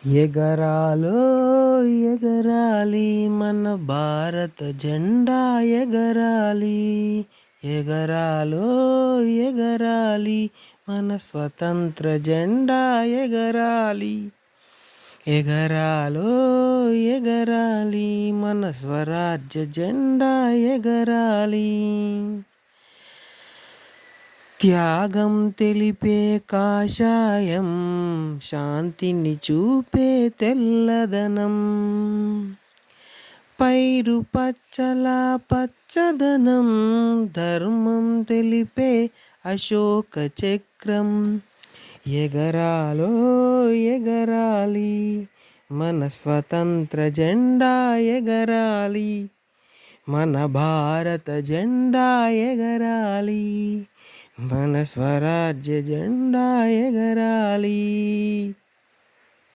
ఎగరాలో ఎగరాలి మన భారత జెండా ఎగరాలి. ఎగరాలో ఎగరాలి మన స్వతంత్ర జెండా ఎగరాలి. ఎగరాలో ఎగరాలి మన స్వరాజ్య జెండా ఎగరాలి. త్యాగం తెలిపే కాషాయం, శాంతిని చూపే తెల్లదనం, పైరు పచ్చల పచ్చదనం, ధర్మం తెలిపే అశోక చక్రం. ఎగరాలో ఎగరాలి మన స్వతంత్ర జెండా ఎగరాలి. మన భారత జెండా ఎగరాలి. మన స్వరాజ్య జెండా ఎగరాలి.